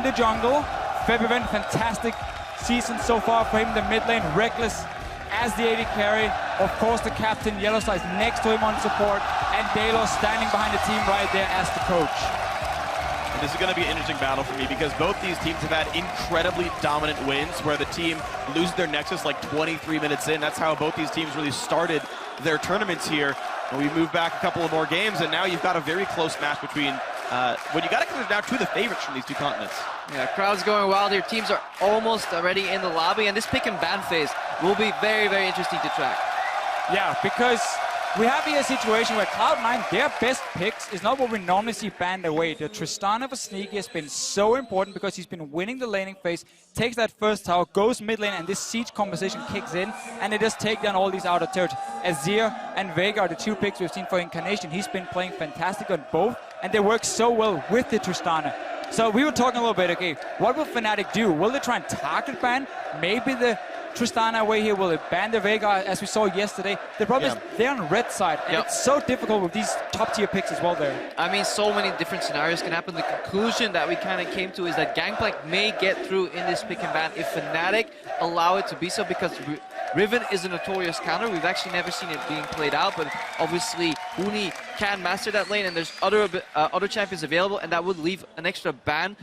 the jungle. Febiven, fantastic season so far for him in the mid lane. Reckless as the AD carry. Of course, the captain, Yellowstar, is next to him on support. And Baylor standing behind the team right there as the coach. And this is going to be an interesting battle for me because both these teams have had incredibly dominant wins where the team loses their Nexus like 23 minutes in. That's how both these teams really started their tournaments here. And we move back a couple of more games, and now you've got a very close match between when you got to come down to the favorites from these two continents. Yeah, crowd's going wild here. Teams are almost already in the lobby, and this pick and ban phase will be very, very interesting to track. Yeah, because we have here a situation where Cloud9, their best picks is not what we normally see banned away. The Tristana for Sneaky has been so important because he's been winning the laning phase, takes that first tower, goes mid lane, and this siege composition kicks in, and they just take down all these outer turrets. Azir and Vega are the two picks we've seen for Incarnation. He's been playing fantastic on both, and they work so well with the Tristana. So we were talking a little bit, okay, what will Fnatic do? Will they try and target ban? Maybe the Tristana away here, will it ban the Vega as we saw yesterday? The problem is they're on red side, and it's so difficult with these top tier picks as well there. I mean, so many different scenarios can happen. The conclusion that we kind of came to is that Gangplank may get through in this pick and ban if Fnatic allow it to be so, because Riven is a notorious counter. We've actually never seen it being played out, but obviously Huni can master that lane, and there's other champions available, and that would leave an extra ban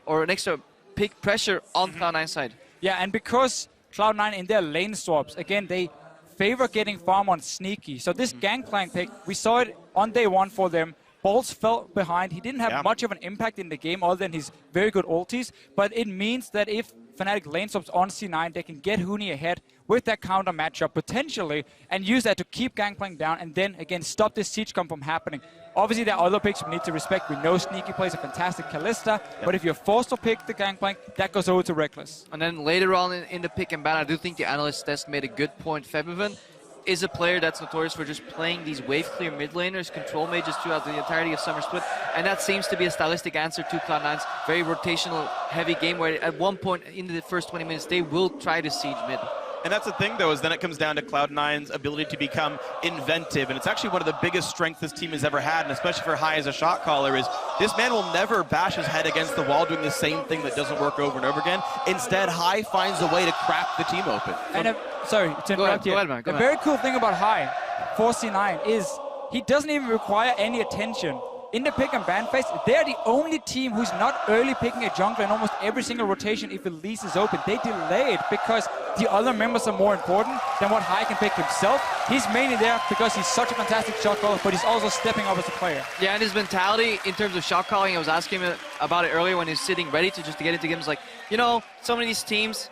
or an extra pick pressure on Cloud9 side. Yeah, and because Cloud9 in their lane swaps, again, they favor getting farm on Sneaky. So this Gangplank pick, we saw it on day one for them. Balls fell behind. He didn't have much of an impact in the game other than his very good ultis. But it means that if Fnatic lane swaps on C9, they can get Huni ahead with that counter matchup potentially and use that to keep Gangplank down and then, again, stop this siege come from happening. Obviously, there are other picks we need to respect. We know Sneaky plays a fantastic Kalista, but if you're forced to pick the Gangplank, that goes over to Reckless. And then later on in the pick and ban, I do think the analyst desk made a good point. Febiven is a player that's notorious for just playing these wave clear mid laners, control mages throughout the entirety of Summer Split, and that seems to be a stylistic answer to Cloud9's very rotational heavy game where at one point in the first 20 minutes they will try to siege mid. And that's the thing, though, is then it comes down to Cloud9's ability to become inventive. And it's actually one of the biggest strengths this team has ever had, and especially for Hai as a shot caller, is this man will never bash his head against the wall doing the same thing that doesn't work over and over again. Instead, Hai finds a way to crack the team open. And sorry to interrupt you. The very cool thing about Hai for C9 is he doesn't even require any attention. In the pick and ban phase, they're the only team who's not early picking a jungler in almost every single rotation if the lease is open. They delay it because the other members are more important than what Hai can pick himself. He's mainly there because he's such a fantastic shot caller, but he's also stepping up as a player. Yeah, and his mentality in terms of shot calling, I was asking him about it earlier when he was sitting ready to get into games. Like, you know, some of these teams,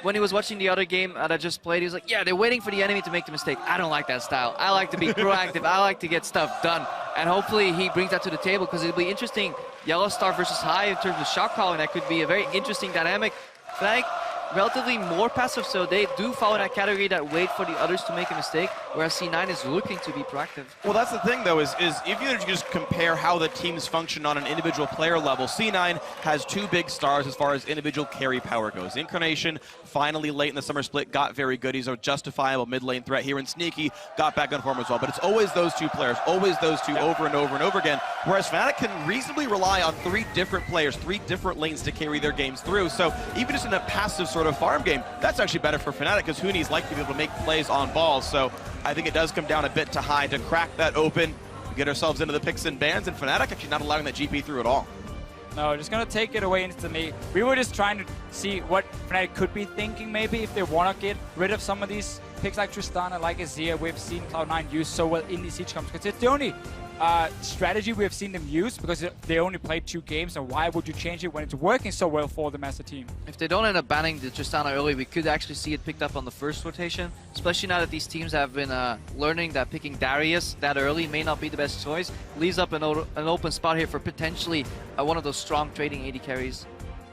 when he was watching the other game that I just played, he was like, yeah, they're waiting for the enemy to make the mistake. I don't like that style. I like to be proactive. I like to get stuff done. And hopefully he brings that to the table because it'll be interesting. Yellowstar versus Hai in terms of shot calling, that could be a very interesting dynamic. Fnatic, relatively more passive, so they do follow that category that wait for the others to make a mistake, whereas C9 is looking to be proactive. Well, that's the thing, though, is if you just compare how the teams function on an individual player level, C9 has two big stars as far as individual carry power goes. Incarnation, finally late in the Summer Split, got very good. He's a justifiable mid-lane threat here, and Sneaky got back on form as well. But it's always those two players, always those two over and over and over again, whereas Fnatic can reasonably rely on three different players, three different lanes to carry their games through. So even just in a passive sort of farm game, that's actually better for Fnatic because Huni's likely to be able to make plays on balls. So I think it does come down a bit to Hai to crack that open. We get ourselves into the picks and bans, and Fnatic actually not allowing that GP through at all. No, just going to take it away instantly. We were just trying to see what Fnatic could be thinking maybe if they want to get rid of some of these picks like Tristana, like Azir. We've seen Cloud9 use so well in these siege comps because it's the only strategy we have seen them use because they only played 2 games, and why would you change it when it's working so well for them as a team? If they don't end up banning the Tristana early, we could actually see it picked up on the first rotation, especially now that these teams have been learning that picking Darius that early may not be the best choice. Leaves up an open spot here for potentially one of those strong trading AD carries.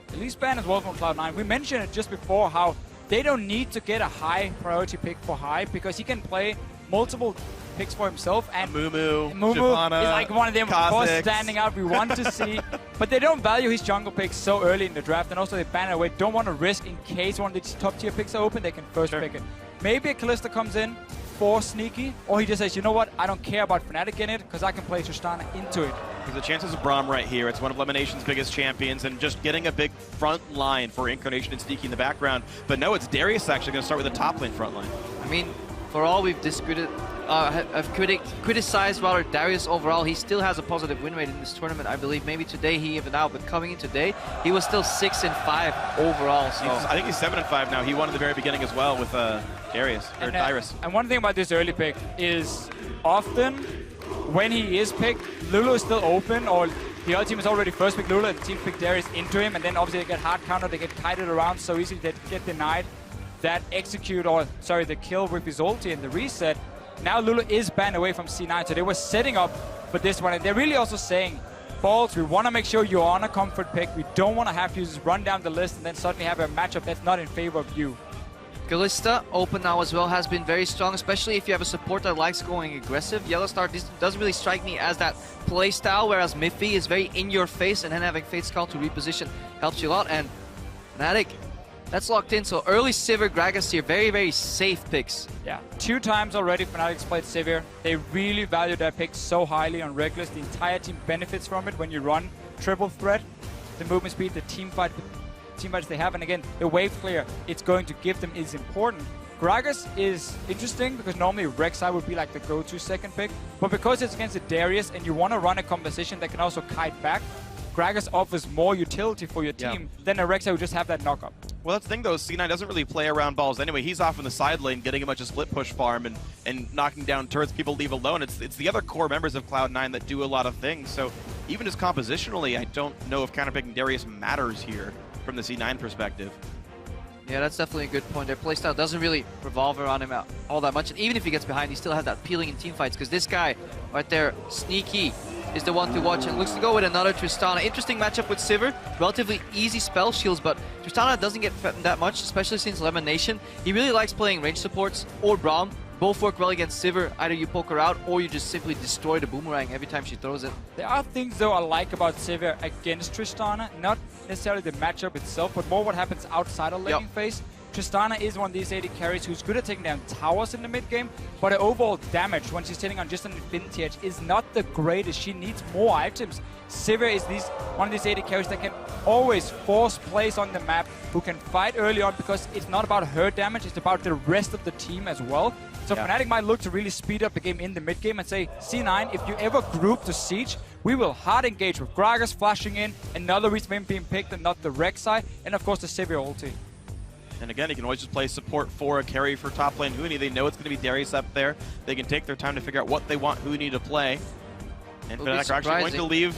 At least ban as well from Cloud9. We mentioned it just before how they don't need to get a high priority pick for Hai because he can play multiple picks for himself, and Mumu is like one of them, of course, standing out we want to see. But they don't value his jungle picks so early in the draft, and also they ban it away. Don't want to risk in case one of these top tier picks are open, they can first pick it. Maybe a Kalista comes in for Sneaky, or he just says, you know what, I don't care about Fnatic in it because I can play Tristana into it. Because the chances of Braum right here, it's one of Elimination's biggest champions, and just getting a big front line for Incarnation and Sneaky in the background. But no, it's Darius actually going to start with the top lane front line. I mean, for all we've criticized rather Darius overall, he still has a positive win rate in this tournament. I believe maybe today he evened out, but coming in today, he was still 6-5 overall. So I think he's 7-5 now. He won at the very beginning as well with Darius or Dyrus. And one thing about this early pick is often when he is picked, Lulu is still open, or the other team is already first pick Lulu, and the team pick Darius into him, and then obviously they get hard countered, they get kited around so easily, they get denied that the kill with his ulti and the reset. Now Lulu is banned away from C9, so they were setting up for this one, and they're really also saying, Balls, we want to make sure you're on a comfort pick. We don't want to have to just run down the list and then suddenly have a matchup that's not in favor of you. Kalista, open now as well, has been very strong, especially if you have a support that likes going aggressive. Yellowstar doesn't really strike me as that play style, whereas Miffy is very in your face, and then having Fate's Call to reposition helps you a lot. And Fnatic, that's locked in, so early Sivir, Gragas here, very, very safe picks. Yeah, 2 times already Fnatic's played Sivir. They really value their picks so highly on Reckless. The entire team benefits from it when you run triple threat. The movement speed, the team fights they have, and again, the wave clear it's going to give them is important. Gragas is interesting because normally Rek'Sai would be like the go-to second pick, but because it's against a Darius and you want to run a composition that can also kite back, Gragas offers more utility for your team than a Rek'Sai who just have that knock-up. Well, that's the thing, though. C9 doesn't really play around balls anyway. He's off in the side lane getting a bunch of split push farm and knocking down turrets people leave alone. It's the other core members of Cloud9 that do a lot of things. So even just compositionally, I don't know if counterpicking Darius matters here from the C9 perspective. Yeah, that's definitely a good point. Their playstyle doesn't really revolve around him all that much. And even if he gets behind, he still has that peeling in teamfights, because this guy right there, Sneaky, is the one to watch, and looks to go with another Tristana. Interesting matchup with Sivir. Relatively easy spell shields, but Tristana doesn't get threatened that much, especially since Elimination. He really likes playing range supports or Braum. Both work well against Sivir. Either you poke her out or you just simply destroy the boomerang every time she throws it. There are things, though, I like about Sivir against Tristana. Not necessarily the matchup itself, but more what happens outside of laning phase. Tristana is one of these AD carries who's good at taking down towers in the mid game, but her overall damage when she's sitting on just an Infinity Edge is not the greatest. She needs more items. Sivir is one of these AD carries that can always force plays on the map, who can fight early on because it's not about her damage, it's about the rest of the team as well. So Fnatic might look to really speed up the game in the mid game and say, C9, if you ever group to Siege, we will hard engage with Gragas flashing in, another reason for him being picked and not the Rek'Sai, and of course the Sivir ulti. And again, he can always just play support for a carry for top lane Huni. They know it's going to be Darius up there. They can take their time to figure out what they want Huni to play. And Fnatic are actually going to leave.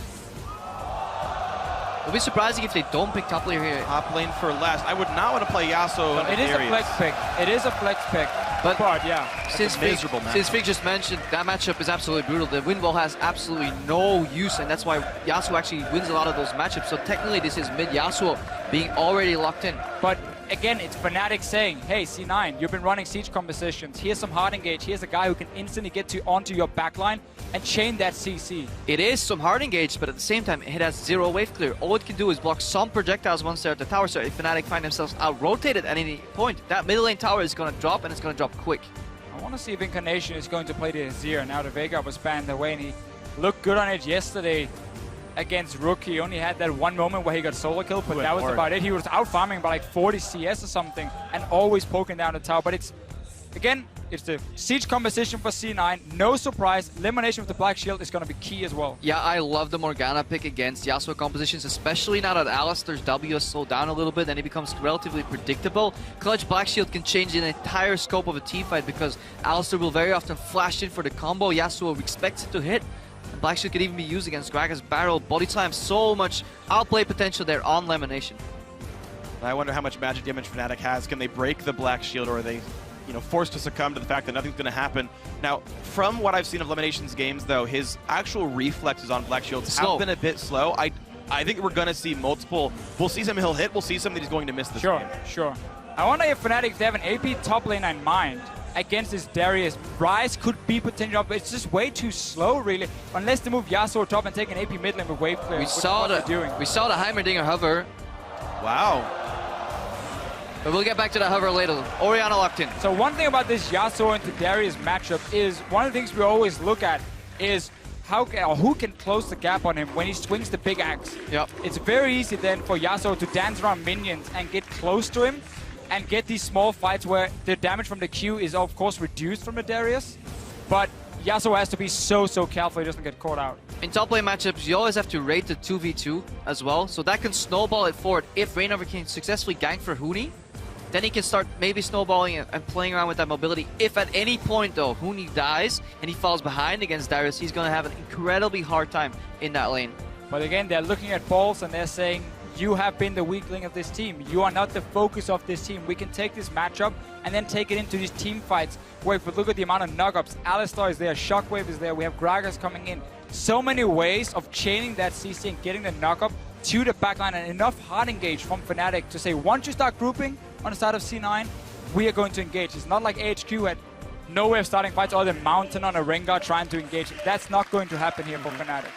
It'll be surprising if they don't pick top lane here. Top lane for last. I would not want to play Yasuo. It is a flex pick. It is a flex pick. But yeah, since Fig just mentioned, that matchup is absolutely brutal. The wind wall has absolutely no use, and that's why Yasuo actually wins a lot of those matchups. So technically, this is mid Yasuo being already locked in. But again, it's Fnatic saying, hey, C9, you've been running siege compositions. Here's some hard engage. Here's a guy who can instantly get onto your backline and chain that CC. It is some hard engage, but at the same time, it has 0 wave clear. All it can do is block some projectiles once they're at the tower. So if Fnatic find themselves out-rotated at any point, that middle lane tower is going to drop, and it's going to drop quick. I want to see if Incarnation is going to play the Azir. Now the Vega was banned away, and he looked good on it yesterday against Rook. He only had that one moment where he got solo kill, but that was about it. He was out farming by like 40 CS or something and always poking down the tower. But it's, again, it's the siege composition for C9. No surprise, elimination with the Black Shield is going to be key as well. Yeah, I love the Morgana pick against Yasuo compositions, especially now that Alistar's W has slowed down a little bit and he becomes relatively predictable. Clutch Black Shield can change the entire scope of a teamfight because Alistar will very often flash in for the combo. Yasuo expects it to hit. And Black Shield could even be used against Gragas' barrel. Body time, so much outplay potential there on elimination. I wonder how much magic damage Fnatic has. Can they break the Black Shield, or are they, forced to succumb to the fact that nothing's going to happen? Now, from what I've seen of Elimination's games, though, his actual reflexes on Black Shields have been a bit slow. I think we're going to see multiple. We'll see some he'll hit. We'll see some that he's going to miss this game. Sure. I wonder if Fnatic, if they have an AP top lane in mind against this Darius, Ryze could be potential, but it's just way too slow, really. Unless they move Yasuo top and take an AP mid lane with wave clear. We saw the Heimerdinger hover. Wow. But we'll get back to that hover later. Orianna locked in. So one thing about this Yasuo into Darius matchup is, one of the things we always look at is who can close the gap on him when he swings the big axe. Yep. It's very easy then for Yasuo to dance around minions and get close to him and get these small fights where the damage from the Q is of course reduced from the Darius, but Yasuo has to be so careful he doesn't get caught out. In top lane matchups, you always have to rate the 2v2 as well, so that can snowball it forward. If Reignover can successfully gank for Huni, then he can start maybe snowballing and playing around with that mobility. If at any point though Huni dies and he falls behind against Darius, he's going to have an incredibly hard time in that lane. But again, they're looking at balls and they're saying, you have been the weak link of this team. You are not the focus of this team. We can take this matchup and then take it into these team fights where if we look at the amount of knock-ups, Alistar is there, Shockwave is there, we have Gragas coming in. So many ways of chaining that CC and getting the knock-up to the backline, and enough hard engage from Fnatic to say, once you start grouping on the side of C9, we are going to engage. It's not like AHQ had no way of starting fights other than Mountain on a Rengar trying to engage. That's not going to happen here for Fnatic.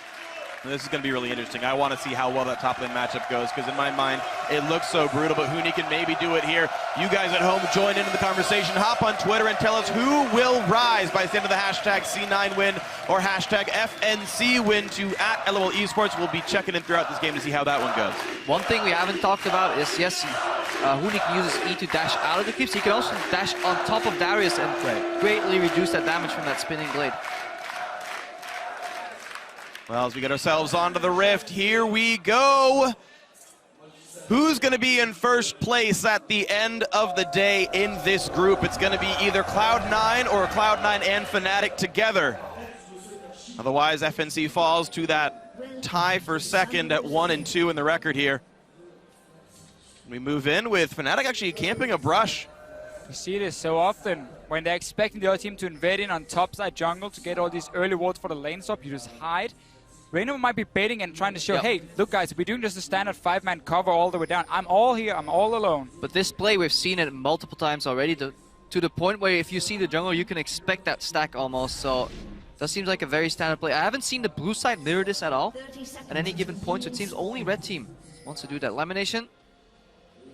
This is going to be really interesting. I want to see how well that top lane matchup goes, because in my mind, it looks so brutal, but Huni can maybe do it here. You guys at home join into the conversation. Hop on Twitter and tell us who will rise by the end of the hashtag C9 win or hashtag FNC win to @LOL Esports. We'll be checking in throughout this game to see how that one goes. One thing we haven't talked about is, yes, Huni can use his E to dash out of the creeps. He can also dash on top of Darius and greatly reduce that damage from that spinning blade. Well, as we get ourselves onto the Rift, here we go. Who's going to be in first place at the end of the day in this group? It's going to be either Cloud9 or Cloud9 and Fnatic together. Otherwise, FNC falls to that tie for second at 1 and 2 in the record here. We move in with Fnatic actually camping a brush. You see this so often. When they're expecting the other team to invade in on top side jungle to get all these early wards for the lane swap, you just hide. Reignover might be baiting and trying to show, hey, look guys, we're doing just a standard 5-man cover all the way down. I'm all here, I'm all alone. But this play, we've seen it multiple times already, to the point where if you see the jungle, you can expect that stack almost. So that seems like a very standard play. I haven't seen the blue side mirror this at all at any given point, so it seems only red team wants to do that. Lamination,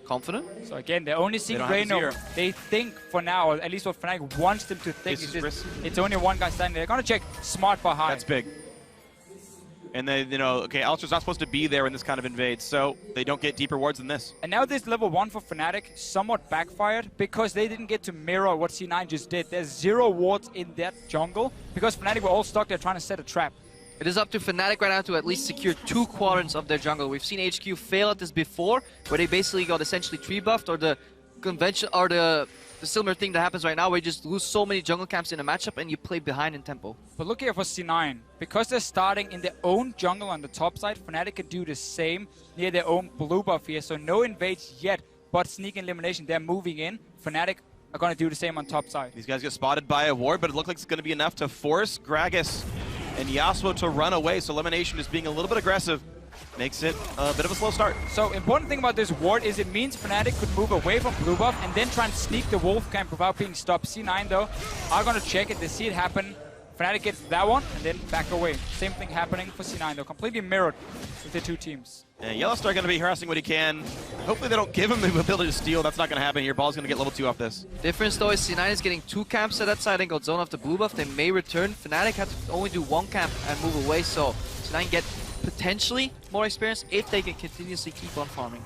confident. So again, they're only seeing Reignover. They think for now, or at least what Fnatic wants them to think, is just, it's only one guy standing there. They're going to check smart behind. That's big. And then, you know, okay, Alistair's not supposed to be there in this kind of invade, so they don't get deeper wards than this. And now this level 1 for Fnatic somewhat backfired because they didn't get to mirror what C9 just did. There's 0 wards in that jungle because Fnatic were all stuck there trying to set a trap. It is up to Fnatic right now to at least secure 2 quadrants of their jungle. We've seen HQ fail at this before, where they basically got essentially tree buffed, or the convention, or the similar thing that happens right now, where you just lose so many jungle camps in a matchup and you play behind in tempo. But look here for C9. Because they're starting in their own jungle on the top side, Fnatic can do the same near their own blue buff here. So no invades yet, but sneak elimination. They're moving in. Fnatic are going to do the same on top side. These guys get spotted by a ward, but it looks like it's going to be enough to force Gragas and Yasuo to run away. So elimination is being a little bit aggressive. Makes it a bit of a slow start. So important thing about this ward is it means Fnatic could move away from blue buff and then try and sneak the wolf camp without being stopped. C9 though are going to check it. They see it happen. Fnatic gets that one and then back away. Same thing happening for C9 though. Completely mirrored with the two teams. And Yellowstar going to be harassing what he can. Hopefully they don't give him the ability to steal. That's not going to happen here. Ball's going to get level 2 off this. Difference though is C9 is getting 2 camps at that side and got zone off the blue buff. They may return. Fnatic had to only do 1 camp and move away, so C9 get potentially more experience if they can continuously keep on farming.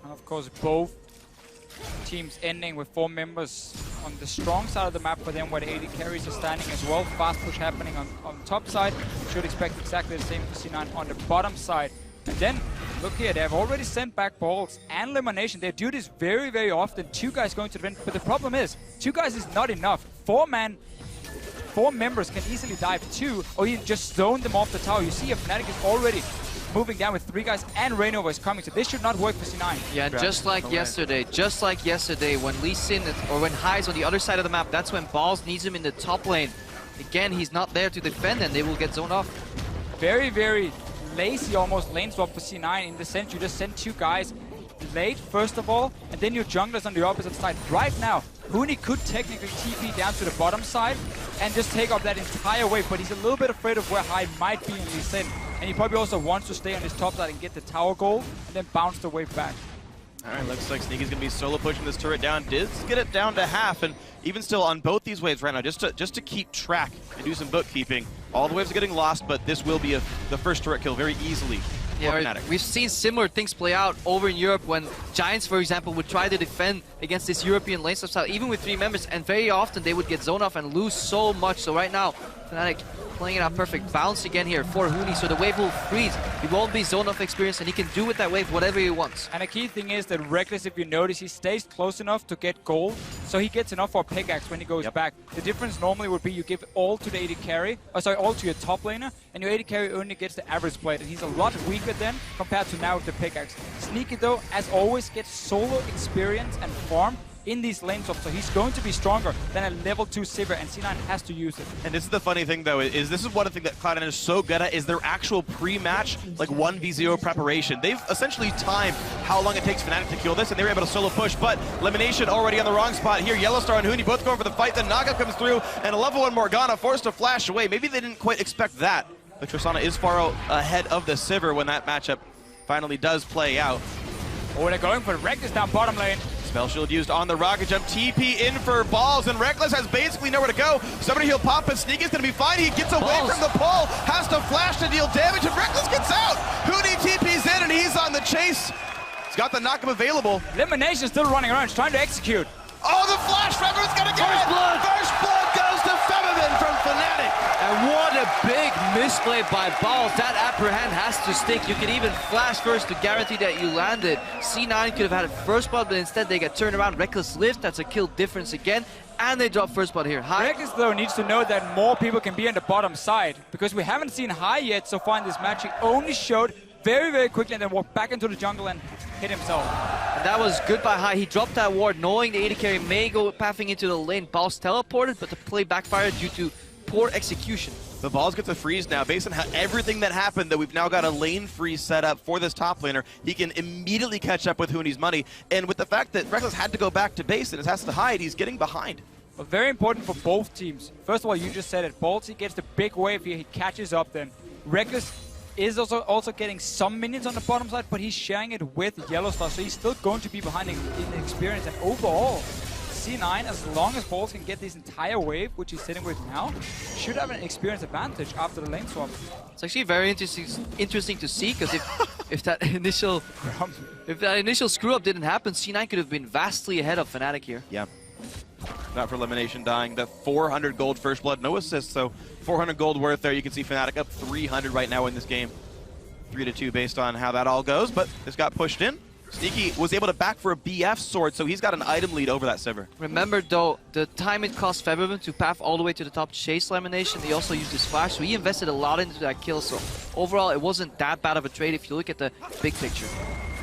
And of course both teams ending with 4 members on the strong side of the map for them, where the AD carries are standing as well. Fast push happening on the top side. Should expect exactly the same for C9 on the bottom side. And then, look here, they have already sent back balls and elimination. They do this very, very often. 2 guys going to the vent, but the problem is, 2 guys is not enough. 4 members can easily dive 2, or even just zone them off the tower. You see, Fnatic is already moving down with 3 guys, and Reignover is coming, so this should not work for C9. Yeah, just like yesterday, when Lee Sin or when Hai's on the other side of the map, that's when Balls needs him in the top lane. Again, he's not there to defend, and they will get zoned off. Very, very lazy almost lane swap for C9 in the sense you just send 2 guys late, first of all, and then your junglers on the opposite side. Right now, Huni could technically TP down to the bottom side and just take up that entire wave, but he's a little bit afraid of where Hai might be in Lee Sin. And he probably also wants to stay on his top side and get the tower goal and then bounce the wave back. All right, looks like Sneaky's gonna be solo pushing this turret down. Does get it down to half, and even still on both these waves right now, just to keep track and do some bookkeeping. All the waves are getting lost, but this will be the first turret kill very easily. Yeah, we've seen similar things play out over in Europe when Giants, for example, would try to defend against this European lane style, even with 3 members, and very often they would get zoned off and lose so much. So right now, Fnatic playing it out perfect. Bounce again here for Huni, so the wave will freeze. He won't be zoned off experience, and he can do with that wave whatever he wants. And the key thing is that Reckless, if you notice, he stays close enough to get gold, so he gets enough for a pickaxe when he goes back. The difference normally would be you give all to the AD carry, all to your top laner, and your AD carry only gets the average blade, and he's a lot weaker then compared to now with the pickaxe. Sneaky though, as always, gets solo experience and farm in these lane swaps, so he's going to be stronger than a level 2 Sivir, and C9 has to use it. And this is the funny thing though, is this is one thing that Cloud9 is so good at, is their actual pre-match, like 1v0 preparation. They've essentially timed how long it takes Fnatic to kill this, and they were able to solo push, but Elimination already on the wrong spot here. Yellowstar and Huni both going for the fight, then Naga comes through, and a level 1 Morgana forced to flash away. Maybe they didn't quite expect that. But Tristana is far ahead of the Sivir when that matchup finally does play out. Oh, they're going for Reckless down bottom lane. Spell shield used on the rocket jump. TP in for balls, and Reckless has basically nowhere to go. Somebody he'll pop, but Sneaky's gonna be fine. He gets away from the pole, has to flash to deal damage, and Reckless gets out. Huni TP's in, and he's on the chase. He's got the knockup available. Elimination still running around, he's trying to execute. Oh, the flash! Febiven's gonna get it! First blood goes to Febiven from Fnatic. And what a big misplay by Balls. That apprehend has to stick. You can even flash first to guarantee that you landed. C9 could have had a first blood, but instead they get turned around. Reckless lift, that's a kill difference again. And they drop first blood here. High. Reckless though needs to know that more people can be on the bottom side, because we haven't seen High yet so far in this match. He only showed very, very quickly and then walked back into the jungle and hit himself. And that was good by High. He dropped that ward knowing the AD carry may go pathing into the lane. Balls teleported, but the play backfired due to poor execution. The Balls gets a freeze now. Based on everything that happened, that we've now got a lane freeze set up for this top laner, he can immediately catch up with Huni's money. And with the fact that Reckless had to go back to base and has to hide, he's getting behind. But very important for both teams. First of all, you just said it. Ballsy gets the big wave here. He catches up then. Reckless is also getting some minions on the bottom side, but he's sharing it with Yellowstar, so he's still going to be behind in experience. And overall, C9, as long as Balls can get this entire wave, which he's sitting with now, should have an experience advantage after the lane swap. It's actually very interesting to see, because if that initial screw up didn't happen, C9 could have been vastly ahead of Fnatic here. Yeah. Not for Elimination dying. The 400 gold first blood, no assists, so 400 gold worth there. You can see Fnatic up 300 right now in this game. 3-2 based on how that all goes, but this got pushed in. Sneaky was able to back for a BF sword, so he's got an item lead over that Sivir. Remember though, the time it cost Febiven to path all the way to the top to chase Elimination, he also used his flash, so he invested a lot into that kill, so overall it wasn't that bad of a trade if you look at the big picture.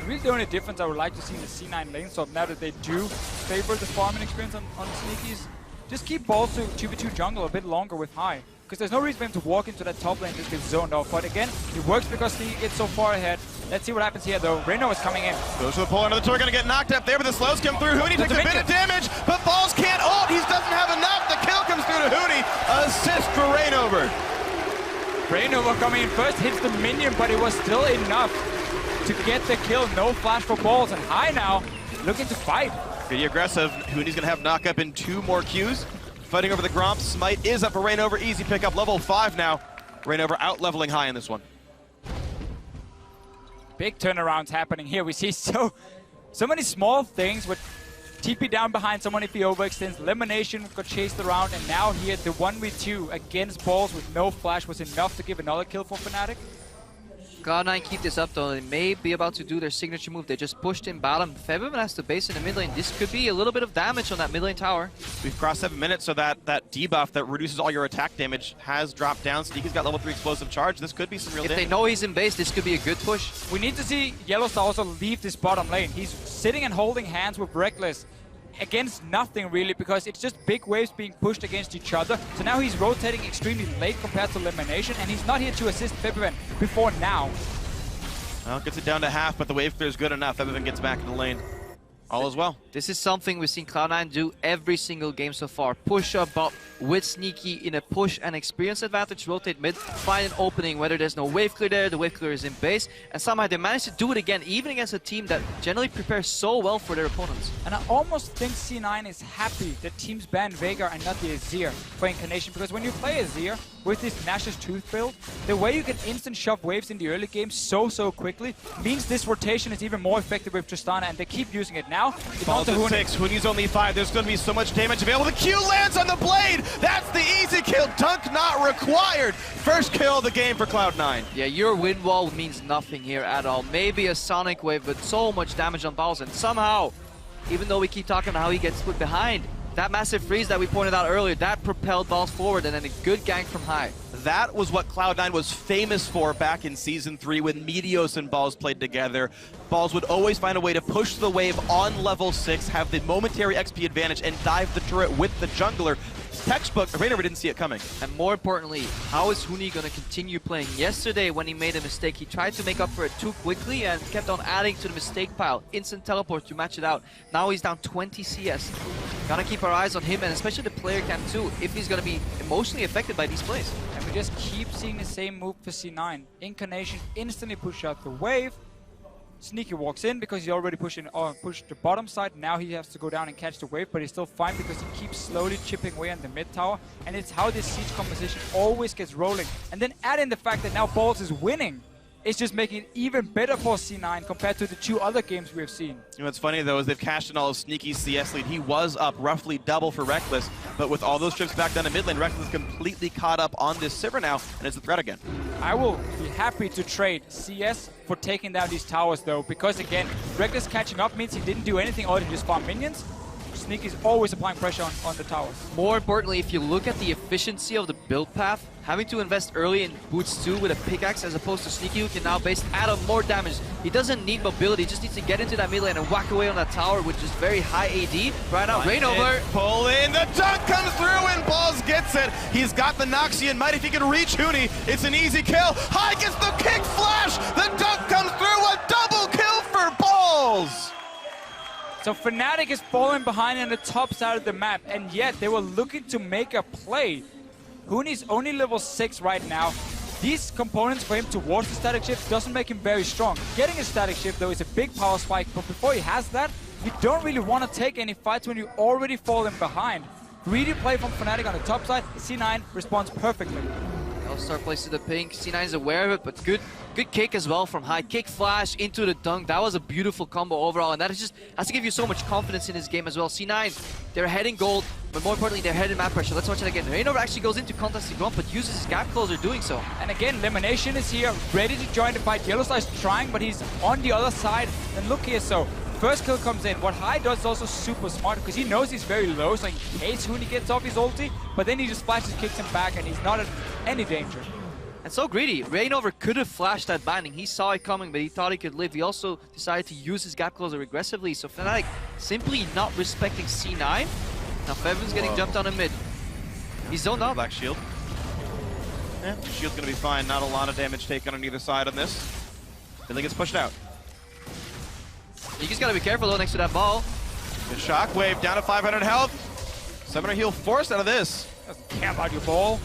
Really the only difference I would like to see in the C9 lane swap, now that they do favor the farming experience on Sneakies, just keep Balls to 2v2 jungle a bit longer with High. Because there's no reason for him to walk into that top lane and just get zoned off. But again, it works because Sneaky gets so far ahead. Let's see what happens here though. Reno is coming in. Goes to the pole under the tower, gonna get knocked up there, but the slows come through. Huni takes a bit of damage, but Balls can't ult. He doesn't have enough. The kill comes through to Huni. Assist for Rainover. Rainover coming in first, hits the minion, but it was still enough to get the kill. No flash for Balls, and High now looking to fight. Pretty aggressive. Huni's gonna have knockup in 2 more Qs. Fighting over the Gromp. Smite is up for Rainover. Easy pickup. Level 5 now. Rainover out-leveling High in this one. Big turnarounds happening here. We see so many small things with TP down behind someone if he overextends. Elimination got chased around, and now here the 1v2 against Balls with no flash was enough to give another kill for Fnatic. Cloud9 keep this up though. They may be about to do their signature move. They just pushed in bottom. Febiven has to base in the mid lane. This could be a little bit of damage on that mid lane tower. We've crossed 7 minutes, so that debuff that reduces all your attack damage has dropped down. Sneaky's got level 3 explosive charge. This could be some real damage. If they know he's in base, this could be a good push. We need to see Yellowstar also leave this bottom lane. He's sitting and holding hands with Reckless against nothing really, because it's just big waves being pushed against each other. So now he's rotating extremely late compared to Elimination, and he's not here to assist Febiven before now. Well, gets it down to half, but the wave clear is good enough. Febiven gets back in the lane. All is well. This is something we've seen Cloud9 do every single game so far. Push up with Sneaky in a push and experience advantage, rotate mid, find an opening, whether there's no wave clear there, the wave clear is in base, and somehow they managed to do it again, even against a team that generally prepares so well for their opponents. And I almost think C9 is happy that teams ban Veigar and not the Azir for Incarnation, because when you play Azir with this Nash's Tooth build, the way you can instant shove waves in the early game so quickly means this rotation is even more effective with Tristana, and they keep using it now. Balls at 6, Huni's only 5, there's going to be so much damage available. The Q lands on the blade! That's the easy kill, dunk not required! First kill of the game for Cloud9. Yeah, your wind wall means nothing here at all. Maybe a Sonic Wave, but so much damage on Balls, and somehow, even though we keep talking about how he gets put behind, that massive freeze that we pointed out earlier, that propelled Balls forward, and then a good gank from high. That was what Cloud9 was famous for back in Season 3 when Meteos and Balls played together. Balls would always find a way to push the wave on level 6, have the momentary XP advantage, and dive the turret with the jungler. Textbook, Reignover didn't see it coming. And more importantly, how is Huni going to continue playing? Yesterday, when he made a mistake, he tried to make up for it too quickly and kept on adding to the mistake pile. Instant teleport to match it out. Now he's down 20 CS. Gotta keep our eyes on him, and especially the player cam too, if he's going to be emotionally affected by these plays. And we just keep seeing the same move for C9. Incarnation instantly push out the wave. Sneaky walks in because he already pushed the bottom side. Now he has to go down and catch the wave, but he's still fine because he keeps slowly chipping away on the mid tower. And it's how this siege composition always gets rolling. And then add in the fact that now Balls is winning. It's just making it even better for C9 compared to the 2 other games we have seen. You know what's funny though is they've cashed in all of Sneaky's CS lead. He was up roughly double for Reckless, but with all those trips back down to mid lane, Reckless is completely caught up on this Sivir now, and it's a threat again. I will be happy to trade CS for taking down these towers though, because again, Reckless catching up means he didn't do anything other than just farm minions. Sneaky is always applying pressure on the towers. More importantly, if you look at the efficiency of the build path, having to invest early in Boots 2 with a pickaxe as opposed to Sneaky, who can now add on more damage. He doesn't need mobility, he just needs to get into that mid lane and whack away on that tower with just very high AD. Right now, Reignover. Pull in, the dunk comes through and Balls gets it. He's got the Noxian Might. If he can reach Huni, it's an easy kill. High gets the kick flash. The dunk comes through, a double kill for Balls. So Fnatic is falling behind on the top side of the map, and yet they were looking to make a play. Huni's only level 6 right now. These components for him towards the static shift doesn't make him very strong. Getting a static shift though is a big power spike, but before he has that, you don't really want to take any fights when you're already falling behind. Greedy play from Fnatic on the top side, C9 responds perfectly. L-Star places the pink, C9 is aware of it, but good kick as well from high. Kick flash into the dunk, that was a beautiful combo overall, and that is just has to give you so much confidence in this game as well. C9, they're heading gold, but more importantly, they're heading map pressure. Let's watch it again. Reignover actually goes into contest the Grump, but uses his gap closer doing so. And again, Elimination is here, ready to join the fight. Yellowstar is trying, but he's on the other side. And look here, so first kill comes in. What High does is also super smart because he knows he's very low, so in case Huni gets off his ulti, but then he just flashes, kicks him back, and he's not in any danger. And so greedy. Reignover could have flashed that binding. He saw it coming, but he thought he could live. He also decided to use his gap closer aggressively. So Fnatic simply not respecting C9. Now Fevin's getting jumped on in mid. He's zoned out. Black shield. Yeah, shield's gonna be fine. Not a lot of damage taken on either side on this. Billy gets pushed out. You just gotta be careful though next to that ball. Good shockwave down to 500 health. Summoner heal forced out of this. Doesn't care about your ball.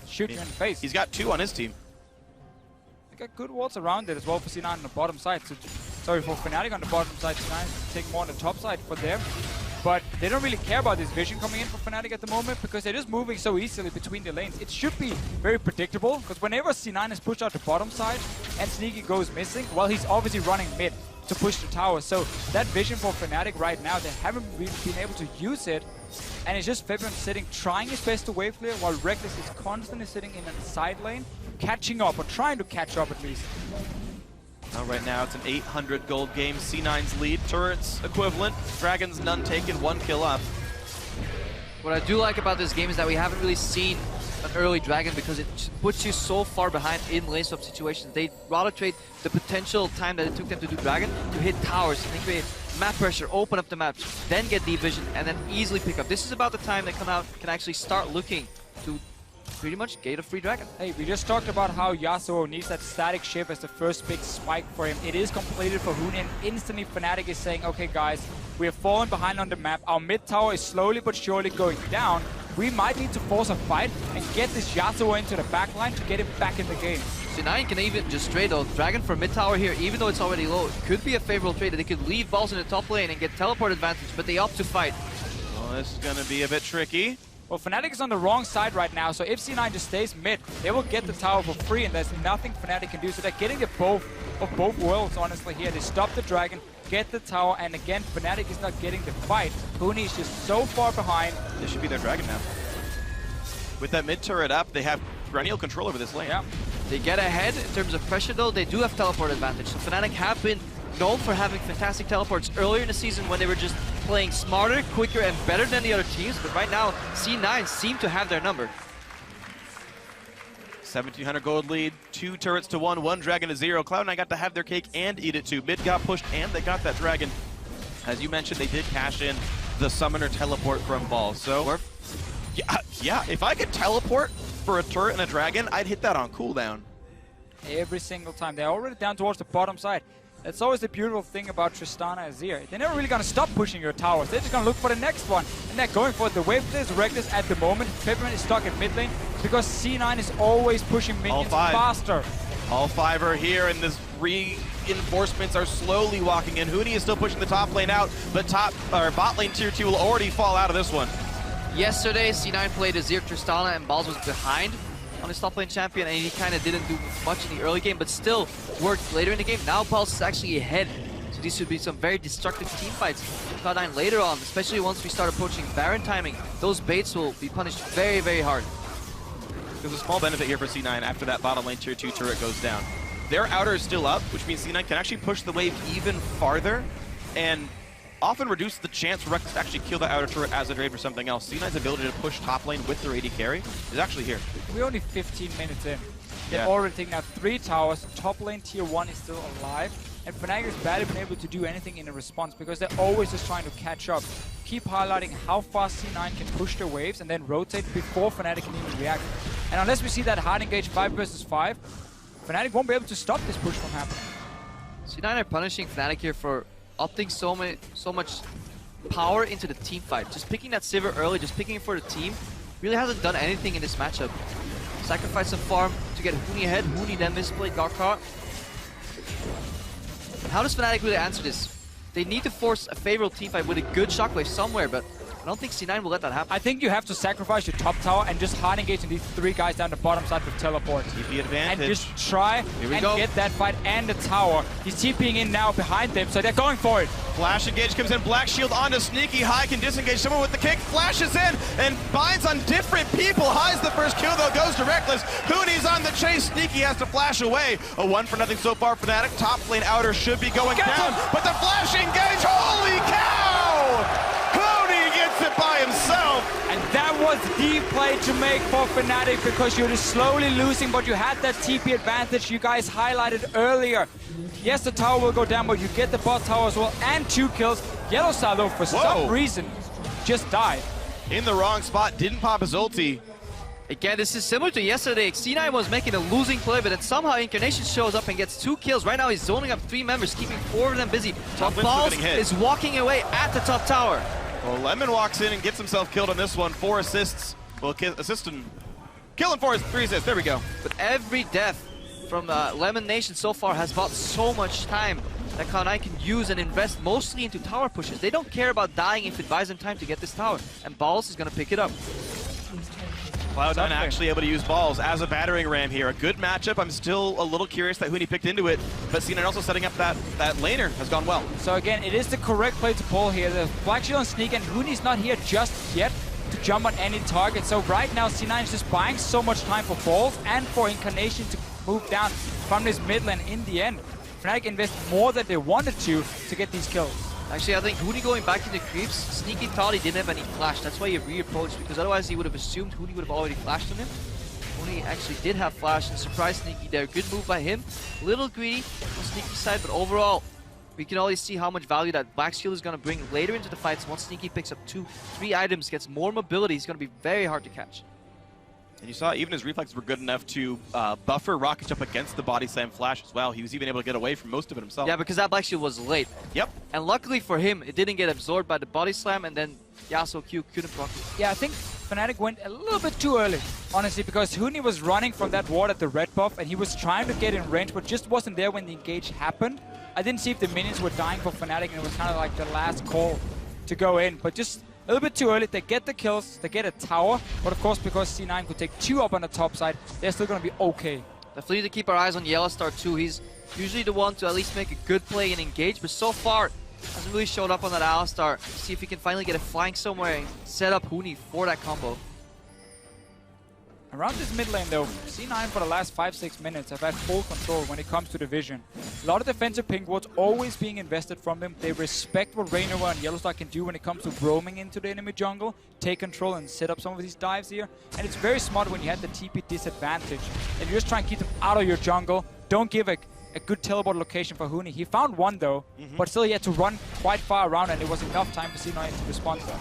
Shoot you in the face. He's got 2 on his team. They got good walls around it as well for C9 on the bottom side. So, sorry, for Fnatic on the bottom side, C9 take more on the top side for them. But they don't really care about this vision coming in for Fnatic at the moment because they're just moving so easily between the lanes. It should be very predictable because whenever C9 is pushed out the bottom side and Sneaky goes missing, well, he's obviously running mid to push the tower. So that vision for Fnatic right now, they haven't really been able to use it. And it's just Fabian sitting, trying his best to wave clear, while Reckless is constantly sitting in a side lane, catching up, or trying to catch up at least. Now right now it's an 800 gold game. C9's lead, turrets equivalent. Dragons none taken, 1 kill up. What I do like about this game is that we haven't really seen an early Dragon because it puts you so far behind in lane swap situations. They rather trade the potential time that it took them to do Dragon to hit towers and then create map pressure, open up the map, then get deep vision, and then easily pick up. This is about the time they come out can actually start looking to pretty much gate a free dragon. Hey, we just talked about how Yasuo needs that static ship as the first big spike for him. It is completed for Huni, and instantly Fnatic is saying, okay guys, we have fallen behind on the map. Our mid tower is slowly but surely going down. We might need to force a fight and get this Yasuo into the backline to get him back in the game. C9 can even just trade though. Dragon for mid tower here, even though it's already low, it could be a favorable trade. They could leave balls in the top lane and get teleport advantage, but they opt to fight. Well, this is going to be a bit tricky. Well, Fnatic is on the wrong side right now, so if C9 just stays mid, they will get the tower for free, and there's nothing Fnatic can do. So they're getting the both of both worlds, honestly, here. They stop the dragon, get the tower, and again, Fnatic is not getting the fight. Huni is just so far behind. This should be their dragon now. With that mid turret up, they have perennial control over this lane. Yeah. They get ahead in terms of pressure though. They do have teleport advantage. So Fnatic have been known for having fantastic teleports earlier in the season when they were just playing smarter, quicker, and better than the other teams. But right now, C9 seem to have their number. 1700 gold lead, 2 turrets to 1 dragon to 0. Cloud9 got to have their cake and eat it too. Mid got pushed and they got that dragon. As you mentioned, they did cash in the summoner teleport from Ball. So, yeah, if I could teleport for a turret and a dragon, I'd hit that on cooldown. Every single time. They're already down towards the bottom side. That's always the beautiful thing about Tristana Azir. They're never really going to stop pushing your towers. They're just going to look for the next one. And they're going for it. The wave is Reckless at the moment. Peppermint is stuck in mid lane because C9 is always pushing minions faster. All 5 are here, and this reinforcements are slowly walking in. Huni is still pushing the top lane out, but bot lane tier 2 will already fall out of this one. Yesterday, C9 played Azir Tristana and Balls was behind on his top lane champion, and he kind of didn't do much in the early game, but still worked later in the game. Now Balls is actually ahead, so these should be some very destructive team fights for Cloud9 later on, especially once we start approaching Baron timing. Those baits will be punished very, very hard. There's a small benefit here for C9 after that bottom lane tier 2 turret goes down. Their outer is still up, which means C9 can actually push the wave even farther and often reduce the chance for Reckless to actually kill the outer turret as a trade for something else. C9's ability to push top lane with their AD carry is actually here. We're only 15 minutes in. They've Yeah. already taken out 3 towers. Top lane tier 1 is still alive. And Fnatic has barely been able to do anything in a response because they're always just trying to catch up. Keep highlighting how fast C9 can push their waves and then rotate before Fnatic can even react. And unless we see that hard engage 5 versus 5, Fnatic won't be able to stop this push from happening. C9 are punishing Fnatic here for opting so much power into the team fight. Just picking that Sivir early, just picking it for the team, really hasn't done anything in this matchup. Sacrifice some farm to get Huni ahead. Huni then misplayed Gr.B. How does Fnatic really answer this? They need to force a favorable team fight with a good shockwave somewhere, but I don't think C9 will let that happen. I think you have to sacrifice your top tower and just hard engage these 3 guys down the bottom side with teleport. TP advantage. And just try and get that fight and the tower. He's TPing in now behind them, so they're going for it. Flash engage comes in, Black Shield onto Sneaky. High can disengage someone with the kick, flashes in, and binds on different people. High's the first kill though, goes to Reckless. Huni's on the chase, Sneaky has to flash away. A 1-for-0 so far for Fnatic. Top lane outer should be going down, but the flash engage, holy cow! Huni gets it by himself. And that was the play to make for Fnatic because you're just slowly losing, but you had that TP advantage you guys highlighted earlier. Yes, the tower will go down, but you get the bot tower as well, and 2 kills. Yellow Star, though, for some reason, just died. In the wrong spot, didn't pop his ulti. Again, this is similar to yesterday. C9 was making a losing play, but then somehow Incarnation shows up and gets 2 kills. Right now, he's zoning up 3 members, keeping 4 of them busy. Balls is walking away at the top tower. Well, Lemon walks in and gets himself killed on this one. 4 assists. Well, assisting. Killing 4 is 3 assists. There we go. But every death from Lemon Nation so far has bought so much time that Cloud9 can use and invest mostly into tower pushes. They don't care about dying if it buys them time to get this tower. And Balls is going to pick it up. Cloud9 actually able to use Balls as a battering ram here. A good matchup. I'm still a little curious that Huni picked into it, but C9 also setting up that laner has gone well. So again, it is the correct play to pull here. The Black Shield and Sneak, and Huni's not here just yet to jump on any target. So right now, C9 is just buying so much time for Balls and for Incarnation to move down from this mid lane in the end. Fnatic invest more than they wanted to get these kills. Actually, I think Huni going back into creeps, Sneaky thought he didn't have any flash. That's why he re-approached, because otherwise he would have assumed Huni would have already flashed on him. Huni actually did have flash and surprised Sneaky there. Good move by him. A little greedy on Sneaky's side, but overall, we can always see how much value that Black Shield is going to bring later into the fights. Once Sneaky picks up 2-3 items, gets more mobility, he's going to be very hard to catch. And you saw even his reflexes were good enough to buffer Rocket Jump against the body slam flash as well. He was even able to get away from most of it himself. Yeah, because that Black Shield was late. Yep. And luckily for him, it didn't get absorbed by the body slam, and then Yasuo Q couldn't proc it. Yeah, I think Fnatic went a little bit too early, honestly, because Huni was running from that ward at the red buff, and he was trying to get in range, but just wasn't there when the engage happened. I didn't see if the minions were dying for Fnatic, and it was kind of like the last call to go in, but just a little bit too early. They get the kills, they get a tower, but of course, because C9 could take 2 up on the top side, they're still going to be okay. Definitely need to keep our eyes on Yellowstar too. He's usually the one to at least make a good play and engage, but so far, hasn't really showed up on that Alistar. See if he can finally get a flank somewhere and set up Huni for that combo. Around this mid lane though, C9 for the last 5-6 minutes have had full control when it comes to the vision. A lot of defensive pink wards always being invested from them. They respect what Raynova and Yellowstar can do when it comes to roaming into the enemy jungle, take control and set up some of these dives here. And it's very smart when you have the TP disadvantage. And you just try and keep them out of your jungle. Don't give a good teleport location for Huni. He found one though, but still he had to run quite far around, and it was enough time for C9 to respond to that.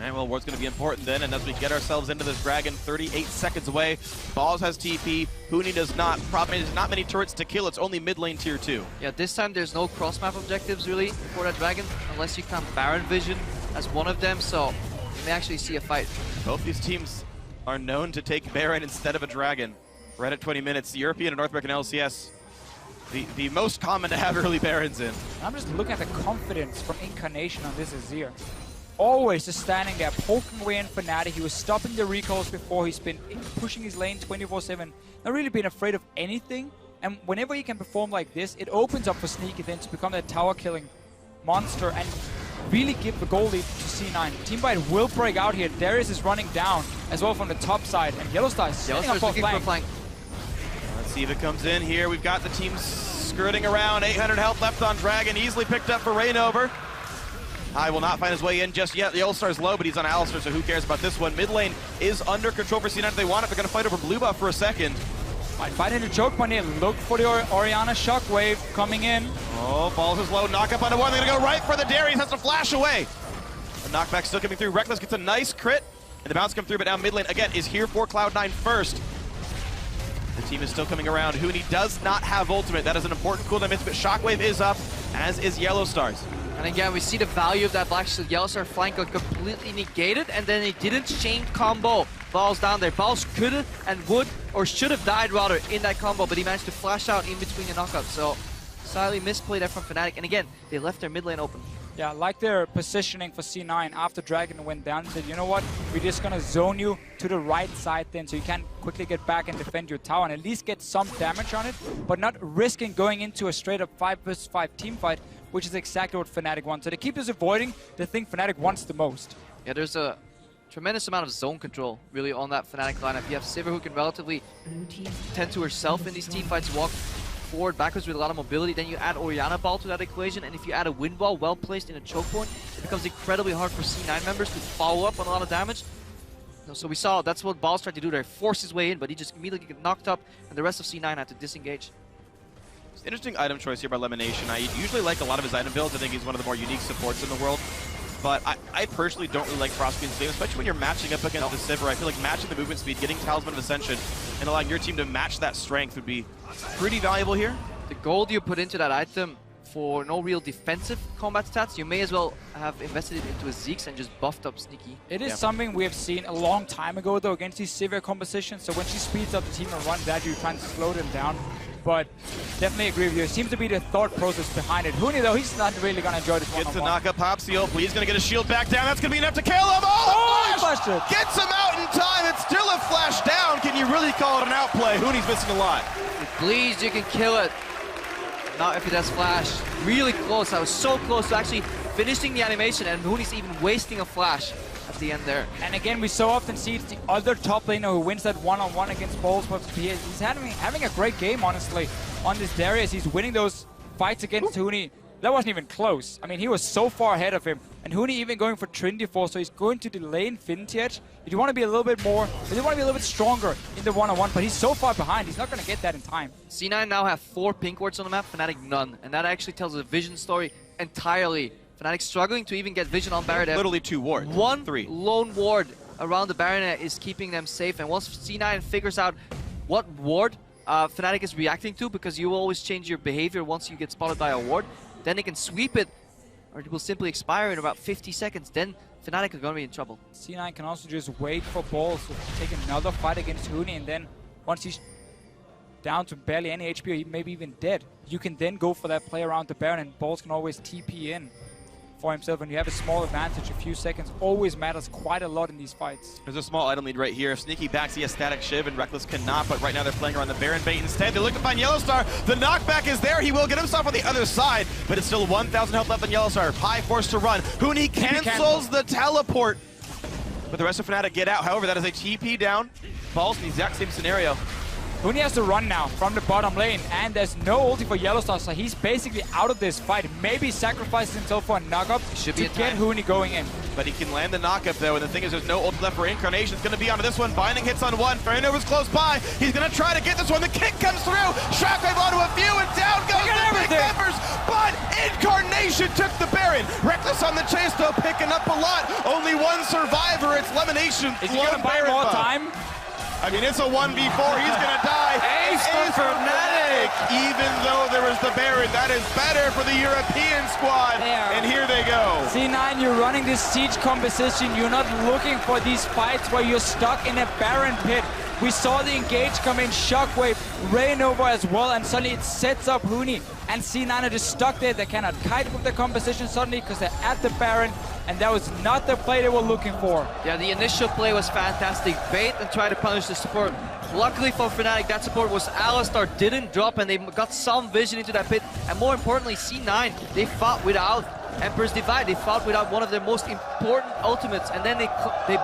And well, ward's going to be important then, and as we get ourselves into this dragon, 38 seconds away. Balls has TP, Huni does not. Problem is, not many turrets to kill, it's only mid lane tier 2. Yeah, this time there's no cross-map objectives really for that dragon, unless you count Baron Vision as one of them, so you may actually see a fight. Both these teams are known to take Baron instead of a dragon. Right at 20 minutes, the European and North American LCS, the most common to have early Barons in. I'm just looking at the confidence from Incarnation on this Azir. Always just standing there, poking away in Fnatic. He was stopping the recalls before. He's been pushing his lane 24/7. Not really been afraid of anything. And whenever he can perform like this, it opens up for Sneaky then to become that tower-killing monster and really give the goal lead to C9. Teamfight will break out here. Darius is running down as well from the top side. And Yellowstar is setting up for flank. Let's see if it comes in here. We've got the team skirting around. 800 health left on Dragon. Easily picked up for Rainover. I will not find his way in just yet. The All-Star's low, but he's on Alistar, so who cares about this one? Mid lane is under control for C9 if they want it. They're going to fight over blue buff for a second. Might find in a choke point here. Look for the Orianna Shockwave coming in. Oh, Balls is low. Knock up onto one. They're going to go right for the Darius. Has to flash away. The knockback still coming through. Reckless gets a nice crit. And the bounce come through, but now mid lane, again, is here for Cloud9 first. The team is still coming around. Huni does not have ultimate. That is an important cooldown miss, but Shockwave is up, as is Yellowstar's. And again, we see the value of that Black Shield. Yellowstar flank got completely negated, and then they didn't chain combo Balls down there. Balls could and would, or should have died rather, in that combo, but he managed to flash out in between the knockups. So, slightly misplayed there from Fnatic. And again, they left their mid lane open. Yeah, like their positioning for C9 after Dragon went down. Said, you know what, we're just going to zone you to the right side then, so you can quickly get back and defend your tower and at least get some damage on it, but not risking going into a straight up 5 versus 5 team fight, which is exactly what Fnatic wants. So they keep just avoiding the thing Fnatic wants the most. Yeah, there's a tremendous amount of zone control really on that Fnatic lineup. You have Sivir who can relatively tend to herself in these team fights, walk forward, backwards with a lot of mobility. Then you add Orianna Ball to that equation, and if you add a wind wall well placed in a choke point, it becomes incredibly hard for C9 members to follow up on a lot of damage. So we saw that's what Balls tried to do there, force his way in, but he just immediately got knocked up, and the rest of C9 had to disengage. Interesting item choice here by Lemonation. I usually like a lot of his item builds. I think he's one of the more unique supports in the world. But I personally don't really like Frostbeam's game, especially when you're matching up against the Sivir. I feel like matching the movement speed, getting Talisman of Ascension, and allowing your team to match that strength would be pretty valuable here. The gold you put into that item for no real defensive combat stats, you may as well have invested it into a Zeke's and just buffed up Sneaky. It is something we have seen a long time ago, though, against these Sivir compositions. So when she speeds up the team and runs at you, trying to slow them down. But definitely agree with you. It seems to be the thought process behind it. Huni, though, he's not really going to enjoy this one. Gets to knock up Hopsio, but he's going to get his shield back down. That's going to be enough to kill him. Oh, he flashed it. Gets him out in time. It's still a flash down. Can you really call it an outplay? Huni's missing a lot. Please, you can kill it. Not if it has flash. Really close. I was so close to actually finishing the animation, and Huni's even wasting a flash at the end there. And again, we so often see it's the other top laner who wins that one-on-one against Balls, but he's having a great game, honestly, on this Darius. He's winning those fights against Huni. That wasn't even close. I mean, he was so far ahead of him. And Huni even going for Trinity Force, so he's going to delay Infinity Edge. If you want to be a little bit more, if you want to be a little bit stronger in the one-on-one, but he's so far behind, he's not going to get that in time. C9 now have 4 pink wards on the map, Fnatic none. And that actually tells a vision story entirely. Fnatic struggling to even get vision on Barret. Literally 2 wards. 1 3 lone ward around the Baron is keeping them safe. And once C9 figures out what ward Fnatic is reacting to, because you will always change your behavior once you get spotted by a ward, then they can sweep it, or it will simply expire in about 50 seconds. Then Fnatic is going to be in trouble. C9 can also just wait for balls to take another fight against Huni, and then once he's down to barely any HP, or maybe even dead, you can then go for that play around the Baron, and balls can always TP in for himself, and you have a small advantage. A few seconds always matters quite a lot in these fights. There's a small item lead right here. If Sneaky backs, he has Static Shiv, and Reckless cannot, but right now they're playing around the Baron bait instead. They look to find Yellowstar. The knockback is there. He will get himself on the other side, but it's still 1,000 health left on Yellowstar. High force to run. Huni cancels the teleport, but the rest of Fnatic get out. However, that is a TP down. Balls in the exact same scenario. Huni has to run now from the bottom lane, and there's no ulti for Yellowstar, so he's basically out of this fight. Maybe sacrifices himself for a knock-up to get Huni going in. But he can land the knock-up, though, and the thing is there's no ult left for Incarnation. It's going to be onto this one. Binding hits on one. Ferrinova's close by. He's going to try to get this one. The kick comes through. Shockwave onto a few, and down goes the big members. But Incarnation took the Baron. Reckless on the chase, though, picking up a lot. Only one survivor. It's Lemonation. Is he going to buy more time? I mean, it's a 1v4. He's going to die. Ace for Fnatic! Even though there was the Baron, that is better for the European squad. And here they go. C9, you're running this siege composition. You're not looking for these fights where you're stuck in a Baron pit. We saw the engage come in, Shockwave, Rainova as well, and suddenly it sets up Huni. And C9 are just stuck there. They cannot kite with the composition suddenly because they're at the Baron, and that was not the play they were looking for. Yeah, the initial play was fantastic. Bait and try to punish the support. Luckily for Fnatic, that support was Alistar, didn't drop, and they got some vision into that pit. And more importantly, C9, they fought without Emperor's Divide. They fought without one of their most important ultimates, and then they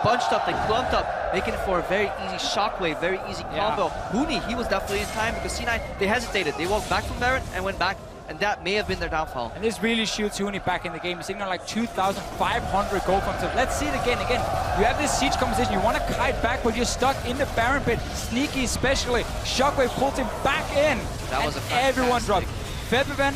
bunched up, they clumped up, making it for a very easy Shockwave, very easy combo. Huni, he was definitely in time because C9, they hesitated. They walked back from Baron and went back, and that may have been their downfall. And this really shoots Huni back in the game. He's sitting on like 2,500 gold from himself. Let's see it again. You have this siege composition. You want to kite back, but you're stuck in the Baron pit. Sneaky especially. Shockwave pulls him back in. That was a fantastic. Everyone dropped. Febiven,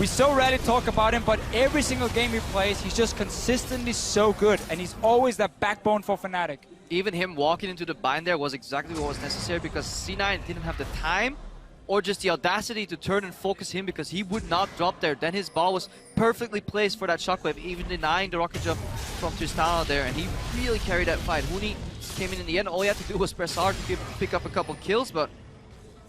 we so rarely talk about him, but every single game he plays, he's just consistently so good, and he's always that backbone for Fnatic. Even him walking into the bind there was exactly what was necessary because C9 didn't have the time or just the audacity to turn and focus him because he would not drop there. Then his ball was perfectly placed for that Shockwave, even denying the rocket jump from Tristana there, and he really carried that fight. Huni came in the end. All he had to do was press hard to pick up a couple kills, but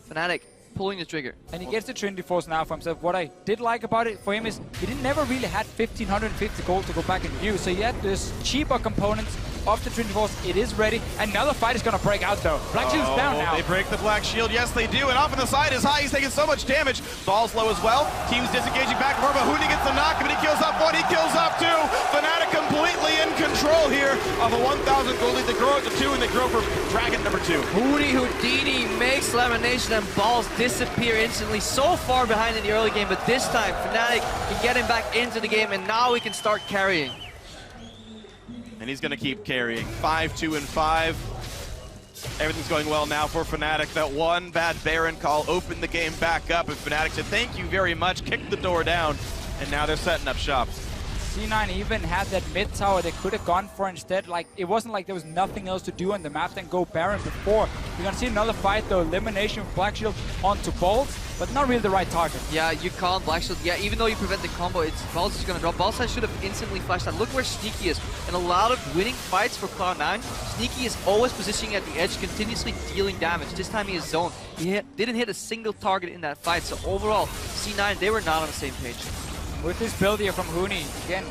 Fnatic pulling the trigger. And he gets the Trinity Force now for himself. What I did like about it for him is he never really had 1,550 gold to go back and use, so he had this cheaper components of the Trinity Force. It is ready. Another fight is going to break out, though. Black Shield's down now. They break the Black Shield. Yes, they do. And off on the side is high. He's taking so much damage. Ball's low as well. Team's disengaging back and forth, but Huni gets the knock, but he kills off one. He kills off two. Fnatic completely in control here of a 1,000 gold lead. They grow it to 2, and they grow for Dragon number 2. Huni Houdini makes Lamination, and balls disappear instantly. So far behind in the early game, but this time Fnatic can get him back into the game, and now he can start carrying. And he's going to keep carrying. 5, 2, and 5. Everything's going well now for Fnatic. That one bad Baron call opened the game back up, and Fnatic said thank you very much, kicked the door down, and now they're setting up shop. C9 even had that mid tower they could have gone for instead. Like, it wasn't like there was nothing else to do on the map than go Baron before. You're going to see another fight, though. Elimination of Black Shield onto Bolt, but not really the right target. Yeah, you can't Black Shield. Yeah, even though you prevent the combo, it's Balls is going to drop. Balls should have instantly flashed out. Look where Sneaky is. In a lot of winning fights for Cloud9, Sneaky is always positioning at the edge, continuously dealing damage. This time he is zoned. He didn't hit a single target in that fight, so overall, C9, they were not on the same page. With this build here from Huni, again,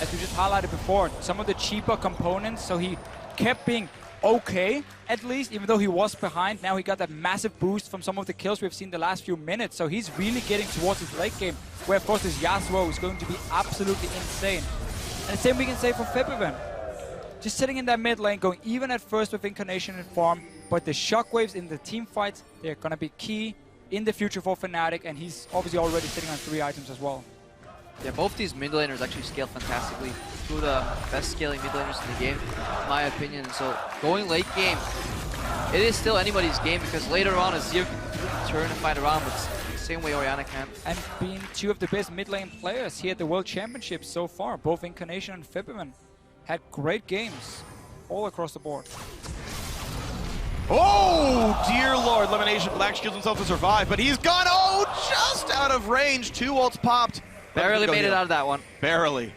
as we just highlighted before, some of the cheaper components, so he kept being okay, at least, even though he was behind. Now he got that massive boost from some of the kills we've seen the last few minutes, so he's really getting towards his late game, where of course this Yasuo is going to be absolutely insane. And the same we can say for Febiven. Just sitting in that mid lane, going even at first with Incarnation and Farm, but the shockwaves in the team fights, they're going to be key in the future for Fnatic, and he's obviously already sitting on 3 items as well. Yeah, both these mid laners actually scale fantastically. Two of the best scaling mid laners in the game, in my opinion. So going late game, it is still anybody's game because later on Azir can turn and fight around, but the same way Orianna can. And being two of the best mid lane players here at the World Championships so far, both Incarnation and Febiven had great games. all across the board. Oh, dear Lord. Elimination. Black shields himself to survive, but he's gone. Oh, just out of range. 2 ults popped. Barely made it out of that one. Barely.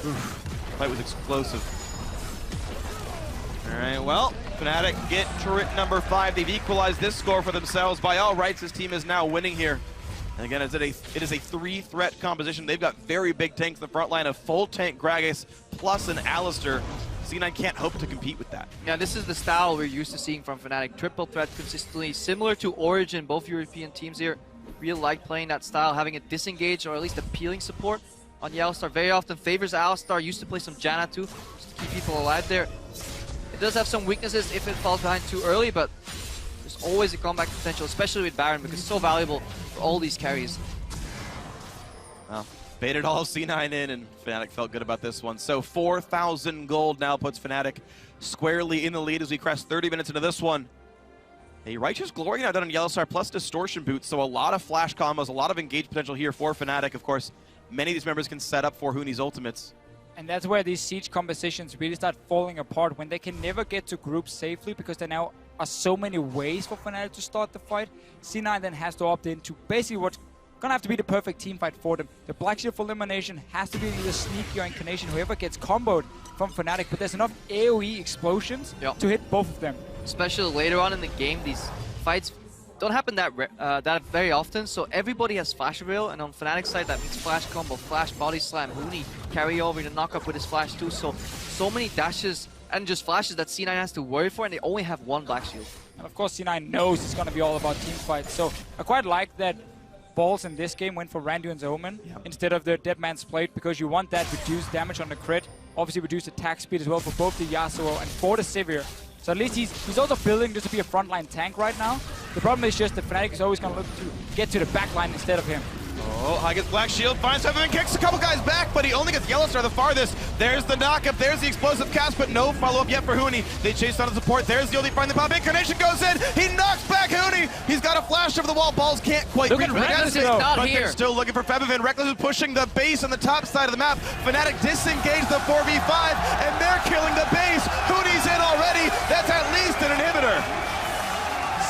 Oof. Fight was explosive. All right, well, Fnatic get turret number 5. They've equalized this score for themselves. By all rights, this team is now winning here. And again, it is a 3-threat composition. They've got very big tanks in the front line of full tank Gragas plus an Alistar. C9 can't hope to compete with that. Yeah, this is the style we're used to seeing from Fnatic. Triple threat consistently, similar to Origin, both European teams here. Really like playing that style, having a disengaged or at least appealing support on the Alistar. Very often favors Alistar, used to play some Janna too, just to keep people alive there. It does have some weaknesses if it falls behind too early, but there's always a comeback potential, especially with Baron, because it's so valuable for all these carries. Well, baited all C9 in, and Fnatic felt good about this one. So 4,000 gold now puts Fnatic squarely in the lead as we crest 30 minutes into this one. A Righteous Glory now done on Yellowstar plus Distortion Boots, so a lot of flash combos, a lot of engaged potential here for Fnatic. Of course, many of these members can set up for Huni's ultimates. And that's where these siege compositions really start falling apart, when they can never get to group safely because there now are so many ways for Fnatic to start the fight. C9 then has to opt into basically what's gonna have to be the perfect team fight for them. The Black Shield for elimination has to be either Sneaky or Incarnation, whoever gets comboed from Fnatic, but there's enough AoE explosions to hit both of them. Especially later on in the game, these fights don't happen that very often, so everybody has flash avail, and on Fnatic's side that means flash combo, flash body slam, Huni carry over to knock up with his flash too, so many dashes and just flashes that C9 has to worry for, and they only have 1 Black Shield. And of course C9 knows it's going to be all about team fights, so I quite like that Balls in this game went for Randuin's Omen instead of the Dead Man's Plate, because you want that reduced damage on the crit, obviously reduced attack speed as well for both the Yasuo and for the Sivir. So at least he's also building just to be a frontline tank right now. The problem is just that Fnatic is always going to look to get to the backline instead of him. Oh, I gets Black Shield, finds Feather and kicks a couple guys back, but he only gets Yellowstar the farthest. There's the knockup, there's the explosive cast, but no follow-up yet for Huni. They chase down the support, there's the only find the pop. Incarnation goes in, he knocks back Huni. He's got a flash over the wall, Balls can't quite reach Reckless is not but here. they're still looking for Feather. Reckless is pushing the base on the top side of the map. Fnatic disengage the 4v5, and they're killing the base. Huni's in already, that's at least an inhibitor.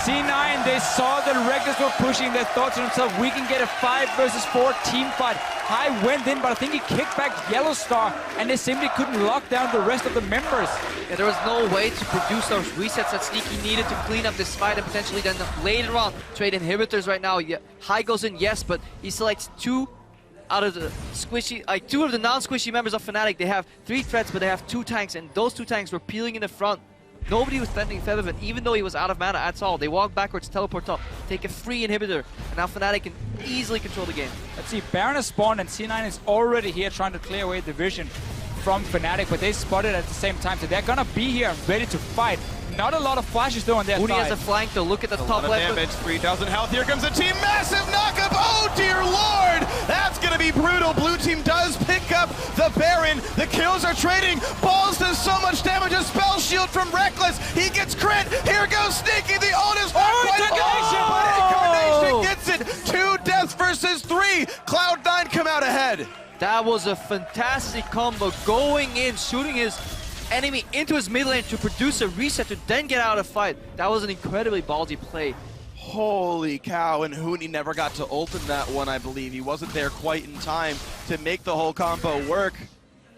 C9, they saw that Reckless were pushing, they thought to themselves, we can get a 5 versus 4 team fight. High went in, but I think he kicked back Yellowstar, and they simply couldn't lock down the rest of the members. Yeah, there was no way to produce those resets that Sneaky needed to clean up this fight and potentially then later on trade inhibitors right now. Yeah, High goes in, yes, but he selects 2 out of the squishy, like 2 of the non-squishy members of Fnatic. They have 3 threats, but they have 2 tanks, and those 2 tanks were peeling in the front. Nobody was threatening Featherman, even though he was out of mana at all. They walk backwards, teleport up, take a free inhibitor, and now Fnatic can easily control the game. Let's see, Baron has spawned, and C9 is already here trying to clear away the vision from Fnatic, but they spotted at the same time, so they're gonna be here ready to fight. Not a lot of flashes though on their Huni side. has a flank though, look at the top left. Damage, 3,000 health, here comes a team, massive knockup, oh dear lord! That's gonna be brutal, blue team does pick up the Baron, the kills are trading, Balls does so much damage, a spell shield from Reckless, he gets crit, here goes Sneaky, the ult is not quite Incarnation gets it, 2 deaths versus 3, Cloud9 come out ahead. That was a fantastic combo, going in, shooting his enemy into his mid lane to produce a reset to then get out of fight. That was an incredibly ballsy play. Holy cow, and Huni never got to ult in that one, I believe. He wasn't there quite in time to make the whole combo work.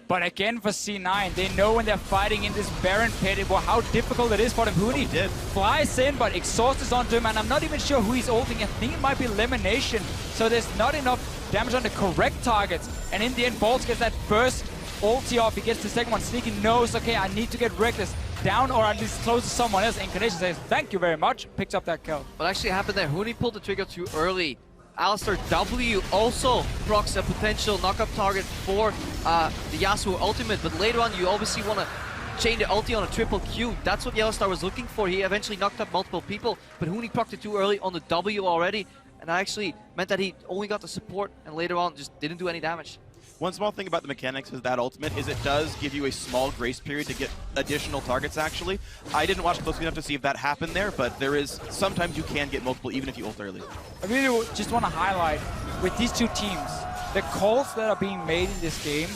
But again for C9, they know when they're fighting in this Baron pit how difficult it is for them. Huni flies in, but Exhaust is onto him, and I'm not even sure who he's ulting. I think it might be Elimination. So there's not enough damage on the correct targets. And in the end, Balls gets that first ulti off, he gets the second one. Sneaky knows, okay, I need to get Reckless down or at least close to someone else. Incarnation says, thank you very much, picks up that kill. What actually happened there, Huni pulled the trigger too early. Alistar W also procs a potential knockup target for the Yasuo ultimate, but later on you obviously want to chain the ulti on a triple Q. That's what Yellowstar was looking for. He eventually knocked up multiple people, but Huni procced it too early on the W already, and that actually meant that he only got the support and later on just didn't do any damage. One small thing about the mechanics is that ultimate is it does give you a small grace period to get additional targets, actually. I didn't watch closely enough to see if that happened there, but there is, sometimes you can get multiple even if you ult early. I really just want to highlight, with these 2 teams, the calls that are being made in this game,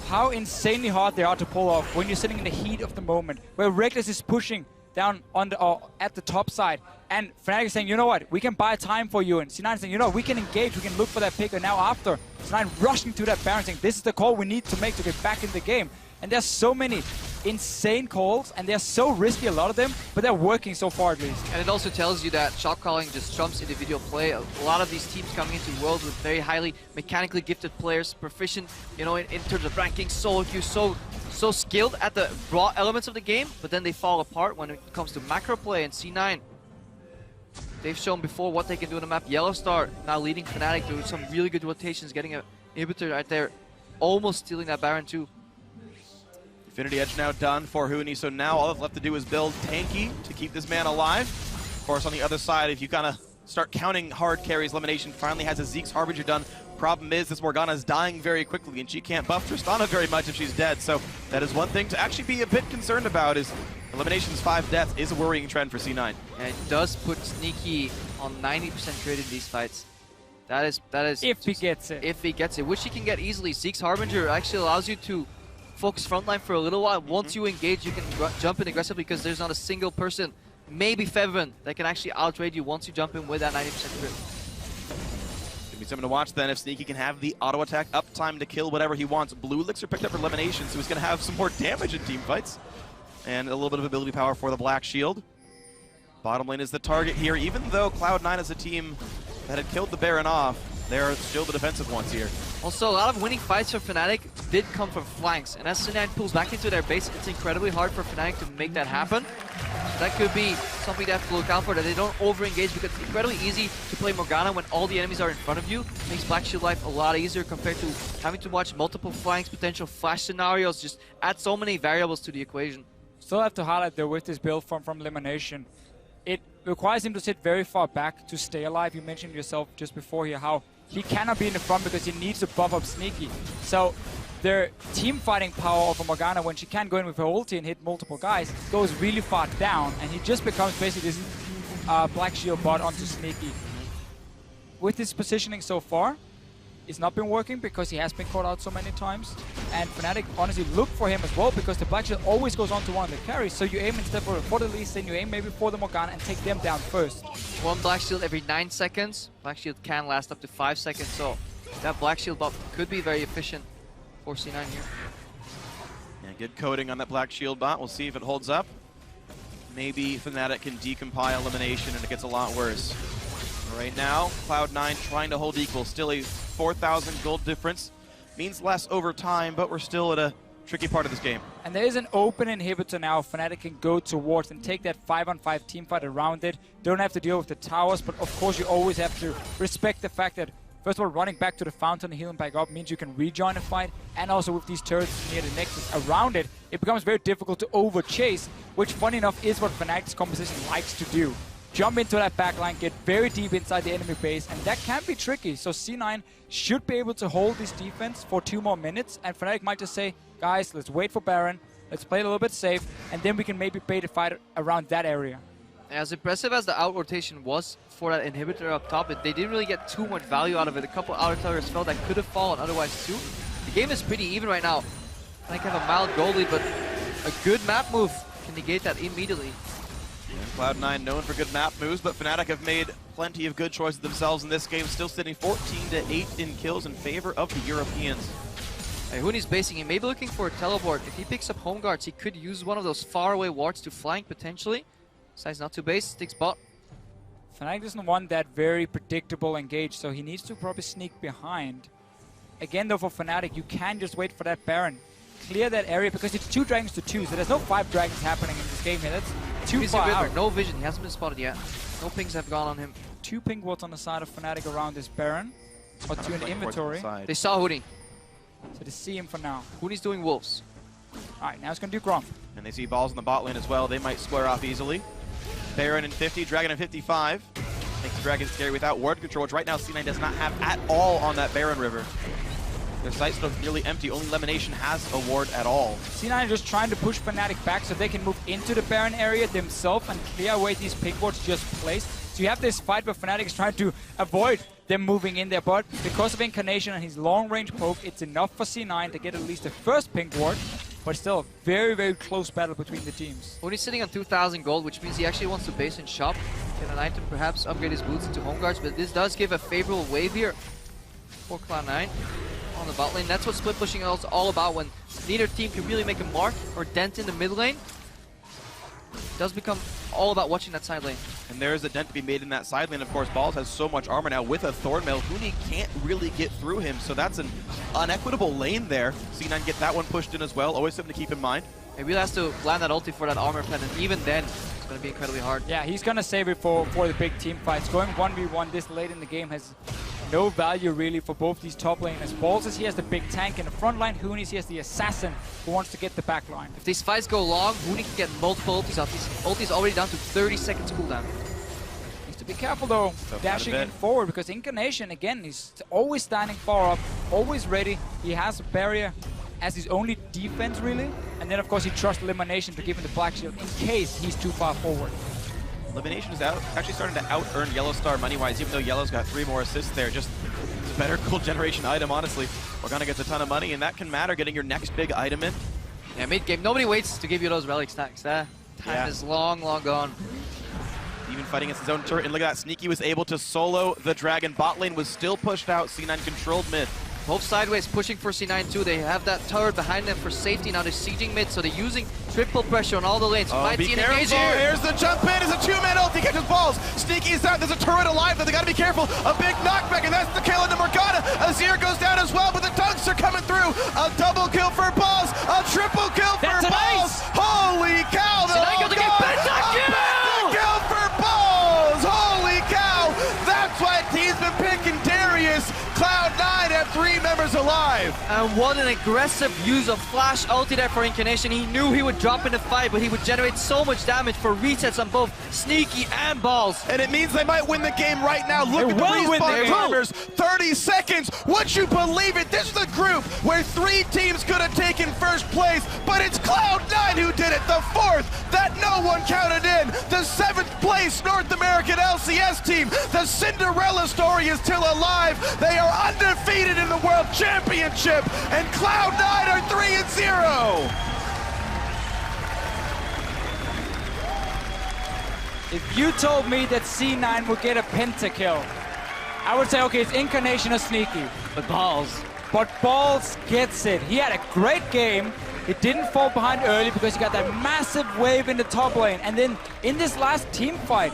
how insanely hard they are to pull off when you're sitting in the heat of the moment, where Reckless is pushing down on the, at the top side, and Fnatic is saying, you know what, we can buy time for you, and C9 is saying, you know, we can engage, we can look for that pick, and now after, C9 rushing to that Baron saying, this is the call we need to make to get back in the game. And there's so many insane calls, and they're so risky, a lot of them, but they're working so far at least. And it also tells you that shot calling just trumps individual play. A lot of these teams coming into Worlds with very highly mechanically gifted players, proficient, you know, in terms of ranking, solo queue, so skilled at the raw elements of the game, but then they fall apart when it comes to macro play. And C9, they've shown before what they can do on the map. Yellow Star now leading Fnatic through some really good rotations, getting an inhibitor right there, almost stealing that Baron too. Infinity Edge now done for Huni, so now all that's left to do is build tanky to keep this man alive. Of course, on the other side, if you kind of start counting hard carries, Elimination finally has a Zeke's Harbinger done. Problem is, this Morgana is dying very quickly, and she can't buff Tristana very much if she's dead, so that is one thing to actually be a bit concerned about, is Elimination's 5 deaths is a worrying trend for C9. And it does put Sneaky on 90% crit in these fights. That is If he gets it. If he gets it, which he can get easily. Zeke's Harbinger actually allows you to focus frontline for a little while. Once you engage, you can jump in aggressively because there's not a single person, maybe Feverin, that can actually outrate you once you jump in with that 90% crit. Gonna be something to watch then if Sneaky can have the auto attack uptime to kill whatever he wants. Blue Elixir picked up for Elimination, so he's gonna have some more damage in team fights. And a little bit of ability power for the Black Shield. Bottom lane is the target here, even though Cloud9 is a team that had killed the Baron off. They're still the defensive ones here. Also, a lot of winning fights for Fnatic did come from flanks, and as C9 pulls back into their base, it's incredibly hard for Fnatic to make that happen. So that could be something they have to look out for, that they don't over-engage, because it's incredibly easy to play Morgana when all the enemies are in front of you. It makes Black Shield life a lot easier compared to having to watch multiple flanks, potential flash scenarios, just add so many variables to the equation. Still have to highlight though, with this build from Elimination, it requires him to sit very far back to stay alive. You mentioned yourself just before here how he cannot be in the front because he needs to buff up Sneaky. So their team fighting power of Morgana, when she can go in with her ulti and hit multiple guys, goes really far down, and he just becomes basically this Black Shield bot onto Sneaky. With his positioning so far, it's not been working because he has been caught out so many times. And Fnatic honestly look for him as well, because the Black Shield always goes on to one of the carries. So you aim instead for the Lee Sin, you aim maybe for the Morgana and take them down first. One Black Shield every 9 seconds. Black Shield can last up to 5 seconds, so that Black Shield buff could be very efficient for C9 here. Yeah, good coding on that Black Shield bot. We'll see if it holds up. Maybe Fnatic can decompile Elimination and it gets a lot worse. Right now, Cloud9 trying to hold equal. Still a 4,000 gold difference. Means less over time, but we're still at a tricky part of this game. And there is an open inhibitor now Fnatic can go towards and take that 5-on-5 team fight around it. Don't have to deal with the towers, but of course you always have to respect the fact that, first of all, running back to the fountain and healing back up means you can rejoin the fight, and also with these turrets near the nexus around it, it becomes very difficult to over-chase, which, funny enough, is what Fnatic's composition likes to do. Jump into that backline, get very deep inside the enemy base, and that can be tricky. So C9 should be able to hold this defense for 2 more minutes, and Fnatic might just say, guys, let's wait for Baron, let's play it a little bit safe, and then we can maybe bait a fight around that area. As impressive as the out rotation was for that inhibitor up top, they didn't really get too much value out of it. A couple outer towers fell that could have fallen otherwise too. The game is pretty even right now. I think have a mild goal lead, but a good map move can negate that immediately. Yeah, Cloud9 known for good map moves, but Fnatic have made plenty of good choices themselves in this game, still sitting 14-8 in kills in favor of the Europeans. Hey, Huni's basing, he may be looking for a teleport. If he picks up home guards, he could use one of those faraway wards to flank potentially. Size not too base, sticks bot. Fnatic doesn't want that very predictable engage, so he needs to probably sneak behind. Again though, for Fnatic, you can just wait for that Baron. Clear that area, because it's 2 dragons to 2, so there's no 5 dragons happening in this game here. That's too far out. No vision, he hasn't been spotted yet. No pings have gone on him. 2 pink wards on the side of Fnatic around this Baron, or 2 in the inventory. They saw Huni. So they see him for now. Huni's doing wolves. Alright, now it's going to do Gr.B. And they see balls in the bot lane as well. They might square off easily. Baron in 50, Dragon in 55. Makes the Dragon scary without ward control, which right now C9 does not have at all on that Baron River. Their site stone's nearly empty. Only Elimination has a ward at all. C9 are just trying to push Fnatic back so they can move into the Baron area themselves and clear away these pink wards just placed. So you have this fight where Fnatic is trying to avoid them moving in there, but because of Incarnation and his long-range poke, it's enough for C9 to get at least the first pink ward, but still a very, very close battle between the teams. When he's sitting on 2,000 gold, which means he actually wants to base and shop, get an item, perhaps upgrade his boots into home guards, but this does give a favorable wave here for Cloud9 on the bot lane. That's what split pushing is all about. When neither team can really make a mark or dent in the mid lane, it does become all about watching that side lane. And there is a dent to be made in that side lane. Of course, Balls has so much armor now with a Thornmail. Huni can't really get through him, so that's an unequitable lane there. C9 get that one pushed in as well. Always something to keep in mind. He really has to land that ulti for that armor pen, and even then, it's going to be incredibly hard. Yeah, he's going to save it for the big team fights. Going 1v1 this late in the game has no value really for both these top laners. Balls is he has the big tank in the front line. Hoonies, he has the assassin who wants to get the back line. If these fights go long, Huni can get multiple ultis out. His ulti is already down to 30 seconds cooldown. Needs to be careful though, dashing in forward, because Incarnation, again, he's always standing far up, always ready. He has a barrier as his only defense really, and then of course he trusts Elimination to give him the black shield in case he's too far forward. Elimination is actually starting to out-earn Yellowstar money-wise, even though Yellow's got 3 more assists there. Just it's a better gold generation item, honestly. Organa gets a ton of money, and that can matter, getting your next big item in. Yeah, mid-game, nobody waits to give you those relic stacks. That time is long, long gone. Even fighting against his own turret, and look at that, Sneaky was able to solo the dragon. Bot lane was still pushed out, C9 controlled mid. Both sideways pushing for C9 too. They have that turret behind them for safety. Now they're sieging mid, so they're using triple pressure on all the lanes. Oh, be careful! Here's the jump in. It's a 2-man ult. He catches Balls. Sneaky is out. There's a turret alive, though. They got to be careful. A big knockback, and that's the kill into Morgana. Azir goes down as well, but the dunks are coming through. A double kill for Balls. A triple kill for Balls. Holy cow! C9 get Kill for Balls. Holy cow! That's why team's been picking Darius. Cloud9 have 3 members alive. And what an aggressive use of flash ulti there for Incarnation. He knew he would drop in the fight, but he would generate so much damage for resets on both Sneaky and Balls. And it means they might win the game right now. Look at the respawn timers. 30 seconds. Would you believe it? This is a group where 3 teams could have taken first place, but it's Cloud9 who did it. The 4th that no one counted in. The 7th place North American LCS team. The Cinderella story is still alive. They are undefeated in the World Championship, and Cloud9 are 3-0. If you told me that C9 would get a pentakill, I would say, okay, it's Incarnation or Sneaky. But Balls. But Balls gets it. He had a great game. It didn't fall behind early because he got that massive wave in the top lane. And then in this last team fight,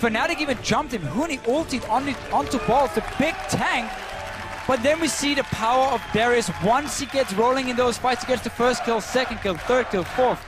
Fnatic even jumped him. Huni ulted onto Balls, the big tank. But then we see the power of Darius. Once he gets rolling in those fights, he gets the first kill, second kill, third kill, fourth.